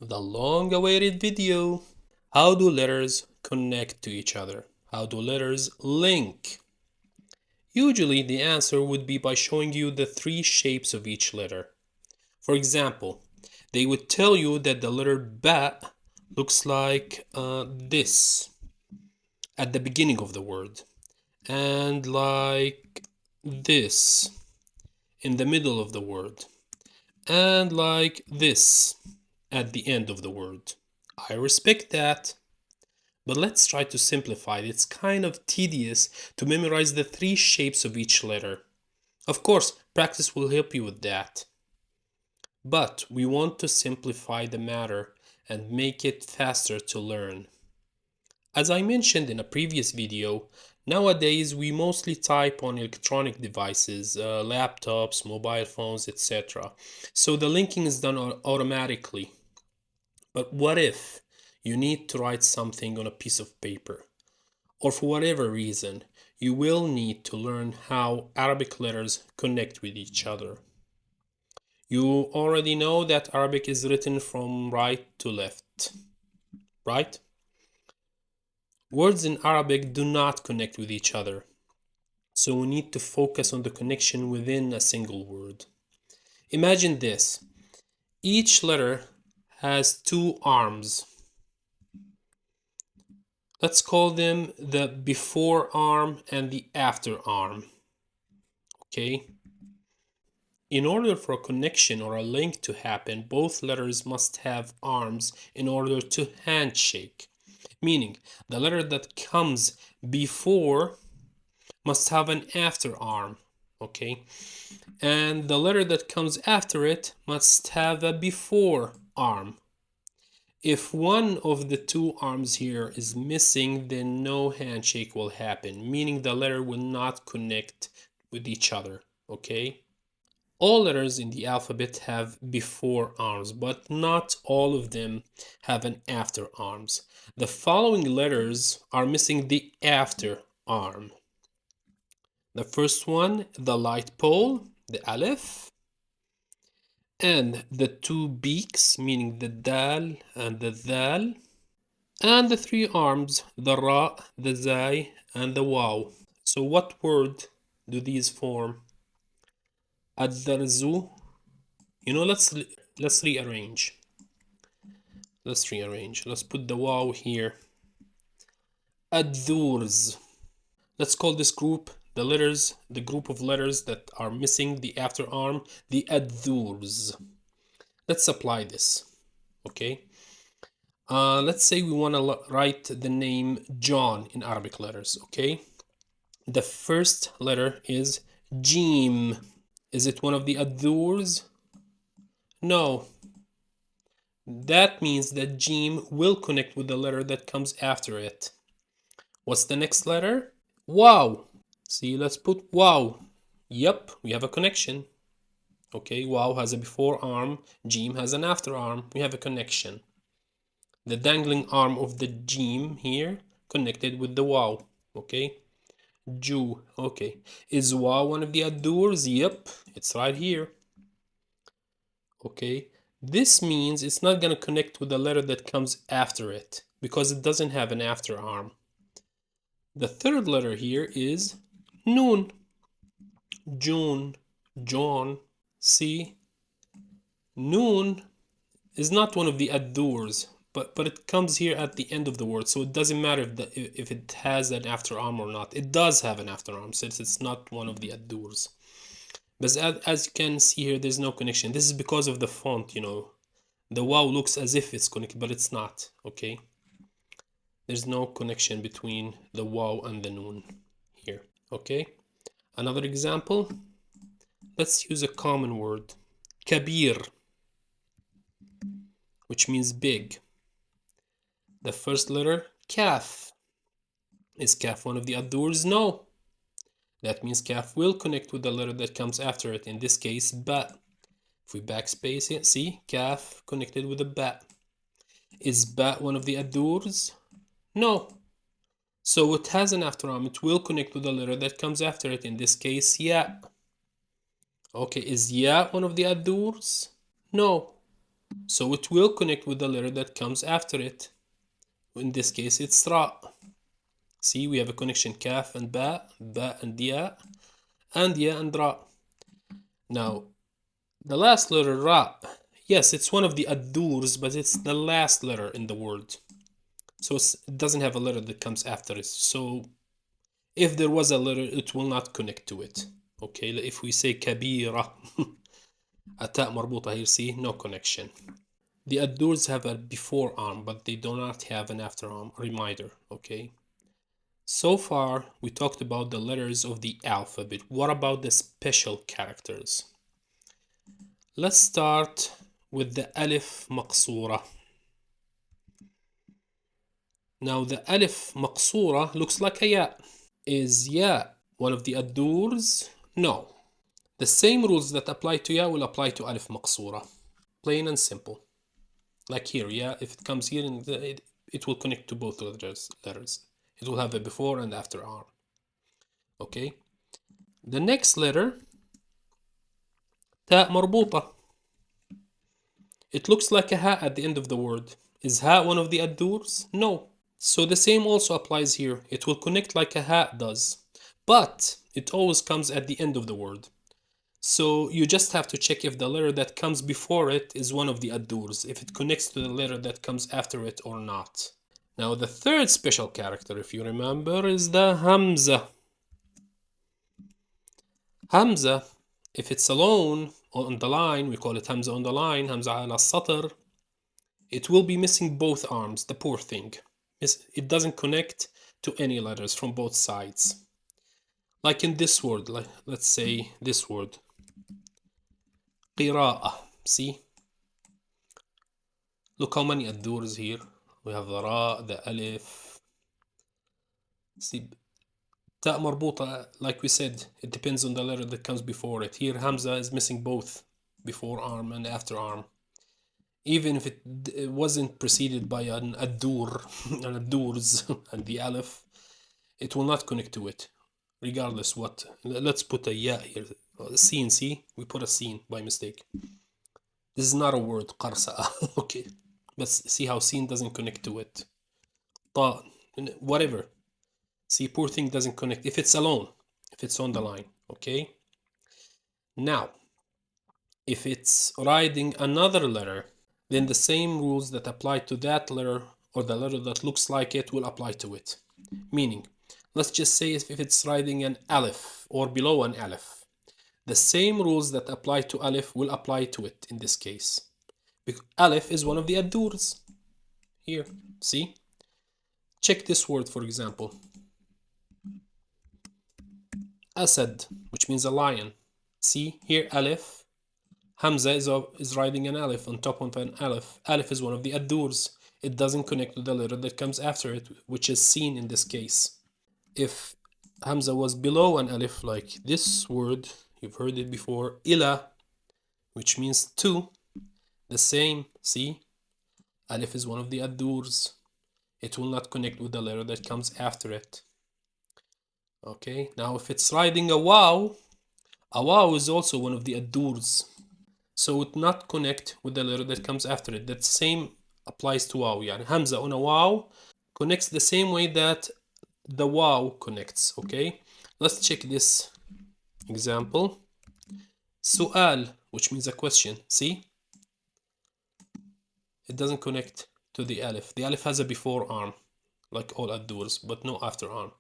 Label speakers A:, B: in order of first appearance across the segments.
A: The long-awaited video. How do letters connect to each other? How do letters link? Usually the answer would be by showing you the three shapes of each letter. For example, they would tell you that the letter ba looks like this at the beginning of the word, and like this in the middle of the word, and like this at the end of the word. I respect that, but let's try to simplify it. It's kind of tedious to memorize the three shapes of each letter. Of course, practice will help you with that. But we want to simplify the matter and make it faster to learn. As I mentioned in a previous video, nowadays we mostly type on electronic devices, laptops, mobile phones, etc. So the linking is done automatically. But what if you need to write something on a piece of paper? Or for whatever reason, you will need to learn how Arabic letters connect with each other. You already know that Arabic is written from right to left, right? Words in Arabic do not connect with each other, so we need to focus on the connection within a single word. Imagine this. Each letter has two arms. Let's call them the before arm and the after arm. Okay? In order for a connection or a link to happen, both letters must have arms in order to handshake. Meaning, the letter that comes before must have an after arm. Okay? And the letter that comes after it must have a before arm. If one of the two arms here is missing, then no handshake will happen, meaning the letter will not connect with each other, okay? All letters in the alphabet have before arms, but not all of them have an after arms. The following letters are missing the after arm. The first one, the light pole, the alif, and the two beaks, meaning the dal and the dhal, and the three arms, the ra, the zai, and the waw. So what word do these form? Ad-darzu. Let's rearrange. Let's put the waw here. Ad-dhurs. Let's call this group the group of letters that are missing the after arm, the ad-dhurs. Let's apply this. Okay. Let's say we want to write the name John in Arabic letters, okay? The first letter is Jim. Is it one of the adhurs? No. That means that Jim will connect with the letter that comes after it. What's the next letter? Wow. See, let's put wow. Yep, we have a connection. Okay, wow has a before arm, Jim has an after arm. We have a connection. The dangling arm of the Jim here connected with the waw. Okay. Jew. Okay. Is waw one of the adhurs? Yep. It's right here. Okay. This means it's not going to connect with the letter that comes after it because it doesn't have an after arm. The third letter here is Noon. June. John. See? Noon is not one of the adhurs, but it comes here at the end of the word, so it doesn't matter if it has an after arm or not. It does have an after arm since it's not one of the adhurs. But as you can see here, there's no connection. This is because of the font, The waw looks as if it's connected, but it's not, okay? There's no connection between the waw and the noon here, okay? Another example. Let's use a common word. Kabir, which means big. The first letter, kaf. Is kaf one of the adhurs? No. That means kaf will connect with the letter that comes after it, in this case, ba. If we backspace it, see, kaf connected with a ba. Is ba one of the adhurs? No. So it has an after arm. It will connect with the letter that comes after it, in this case, ya. Okay, is ya one of the adhurs? No. So it will connect with the letter that comes after it. In this case, it's Ra. See, we have a connection Kaf and Ba, Ba and Ya, and Ya and Ra. Now, the last letter Ra, yes, it's one of the Ad-Durs, but it's the last letter in the word. So it doesn't have a letter that comes after it. So if there was a letter, it will not connect to it. Okay, if we say Kabira, a ta marbuta here, see, no connection. The Ad-Durs have a before arm, but they do not have an after arm reminder. Okay. So far, we talked about the letters of the alphabet. What about the special characters? Let's start with the Alif Maqsura. Now, the Alif Maqsura looks like a Ya. Is Ya one of the Ad-Durs? No. The same rules that apply to Ya will apply to Alif Maqsura. Plain and simple. Like here, Ya, if it comes here, it will connect to both letters. It will have a before and after arm. Okay. The next letter, Ta marbuta. It looks like a ha at the end of the word. Is ha one of the Ad-Durs? No. So the same also applies here. It will connect like a ha does. But it always comes at the end of the word. So you just have to check if the letter that comes before it is one of the Ad-Durs, if it connects to the letter that comes after it or not. Now the third special character, if you remember, is the Hamza. Hamza, if it's alone on the line, we call it Hamza on the line, Hamza ala satr, it will be missing both arms, the poor thing. It doesn't connect to any letters from both sides. Like in this word, let's say this word. قراءة. See? Look how many Ad-Durs here. We have the Ra, the Alif. See? Ta marbuta, like we said, it depends on the letter that comes before it. Here, Hamza is missing both before arm and after arm. Even if it wasn't preceded by an Ad-Dur, an Ad-Durs, and the Alif, it will not connect to it, regardless what. Let's put a Ya here. Sin, see? We put a sin by mistake. This is not a word, qarsa'a. Okay. But see how sin doesn't connect to it. Ta, whatever. See, poor thing doesn't connect. If it's alone, if it's on the line. Okay. Now, if it's riding another letter, then the same rules that apply to that letter or the letter that looks like it will apply to it. Meaning, let's just say if it's riding an Alif or below an Alif, the same rules that apply to Alif will apply to it in this case. Because Alif is one of the Ad-Durs. Here, see? Check this word, for example. Asad, which means a lion. See, here Alif. Hamza is riding an Alif on top of an Alif. Alif is one of the Ad-Durs. It doesn't connect to the letter that comes after it, which is seen in this case. If Hamza was below an Alif, like this word, you've heard it before, Ila, which means to, the same, see? Alif is one of the Ad-Durs. It will not connect with the letter that comes after it. Okay, now if it's riding a Waw is also one of the Ad-Durs. So it not connect with the letter that comes after it. That same applies to Waw. Yani Hamza on a Waw connects the same way that the Waw connects. Okay, let's check this example. Su'al, which means a question. See? It doesn't connect to the Alif. The Alif has a before arm, like all Ad-Durs, but no after arm.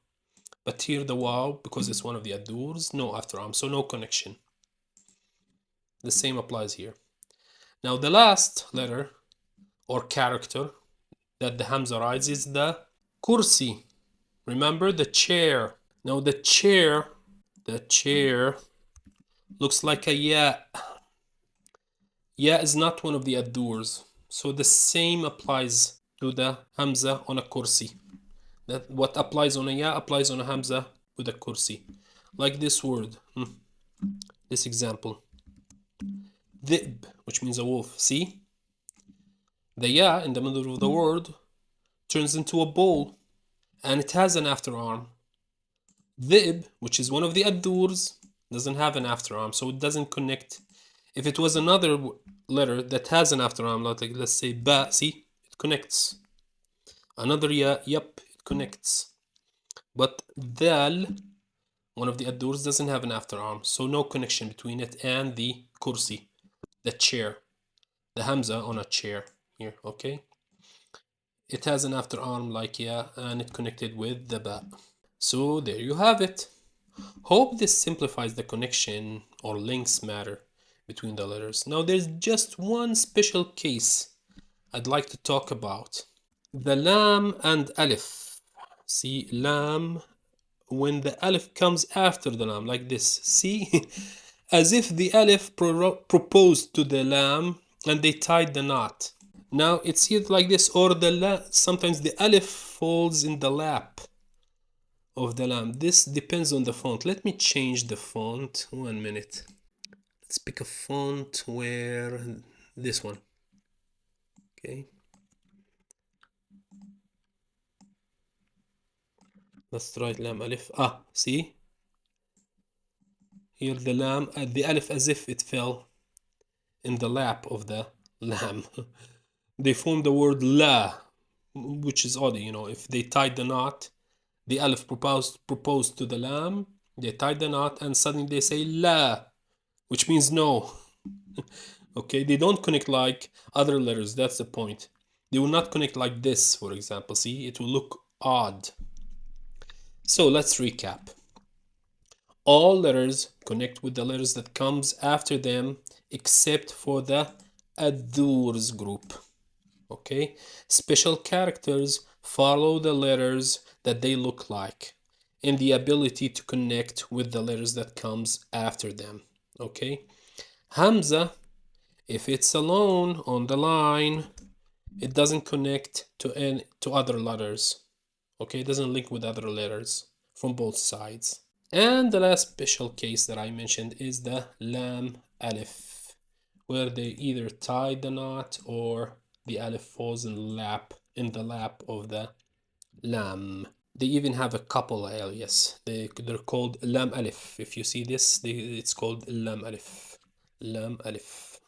A: But here the Waw, because it's one of the Ad-Durs, no after arm, so no connection. The same applies here. Now the last letter or character that the Hamza rides is the kursi. Remember the chair. Now the chair looks like a Ya. Ya is not one of the Ad-Durs. So the same applies to the Hamza on a kursi. That what applies on a Ya applies on a Hamza with a kursi. Like this word, this example. Dhib, which means a wolf. See? The Ya in the middle of the word turns into a bull, and it has an after arm. Dhib, which is one of the Ad-Durs, doesn't have an after arm, so it doesn't connect. If it was another letter that has an after arm, like let's say ba, see, it connects. Another ya, yep, it connects. But dal, one of the addurs, doesn't have an after arm, so no connection between it and the kursi, the chair, the hamza on a chair here, okay? It has an after arm like ya, and it connected with the ba. So there you have it. Hope this simplifies the connection or links matter between the letters. Now there's just one special case I'd like to talk about. The lam and alif. See, lam, when the alif comes after the lam, like this. See, as if the alif proposed to the lam and they tied the knot. Now it's either like this, or sometimes the alif falls in the lap of the lam. This depends on the font. Let me change the font. 1 minute. Let's pick a font where this one. Okay. Let's write lam alif. Ah, see? Here the lam, the alif as if it fell in the lap of the lamb. They form the word la, which is odd, you know. If they tied the knot, the alif proposed to the lamb, they tied the knot, and suddenly they say la, which means no. Okay, they don't connect like other letters, that's the point. They will not connect like this, for example. See, it will look odd. So let's recap. All letters connect with the letters that comes after them, except for the addurs group. Okay, special characters follow the letters that they look like and the ability to connect with the letters that comes after them. Okay, hamza, if it's alone on the line, it doesn't connect to other letters. Okay, it doesn't link with other letters from both sides. And the last special case that I mentioned is the lam alif, where they either tie the knot or the alif falls in the lap of the lam. They even have a couple alias. They're called lam alif. If you see this, it's called lam alif. Lam alif.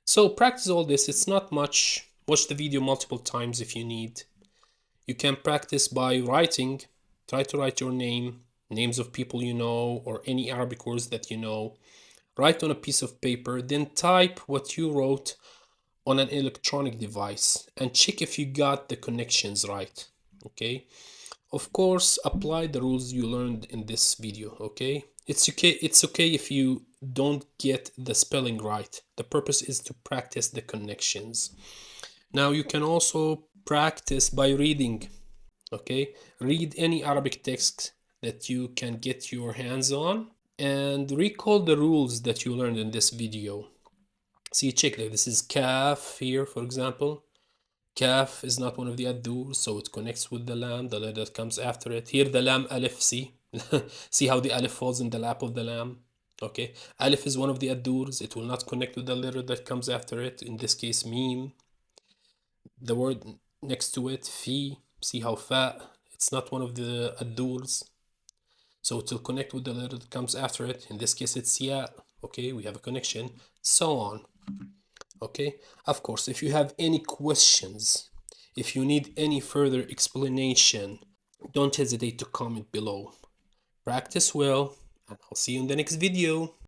A: So practice all this. It's not much. Watch the video multiple times if you need. You can practice by writing. Try to write your name, names of people you know, or any Arabic words that you know. Write on a piece of paper, then type what you wrote on an electronic device and check if you got the connections right. Okay, of course, apply the rules you learned in this video. Okay, it's okay if you don't get the spelling right. The purpose is to practice the connections. Now you can also practice by reading. Okay, read any Arabic text that you can get your hands on and recall the rules that you learned in this video. See, check like this is kaf here, for example. Kaf is not one of the addur, so it connects with the lam, the letter that comes after it. Here the lam alif, see? See how the alif falls in the lap of the lam? Okay, alif is one of the addurs. It will not connect with the letter that comes after it, in this case mim. The word next to it, fi, see how fa, it's not one of the addurs, so it will connect with the letter that comes after it. In this case it's ya. Okay, we have a connection, so on. Okay, of course, if you have any questions, if you need any further explanation, don't hesitate to comment below. Practice well, and I'll see you in the next video.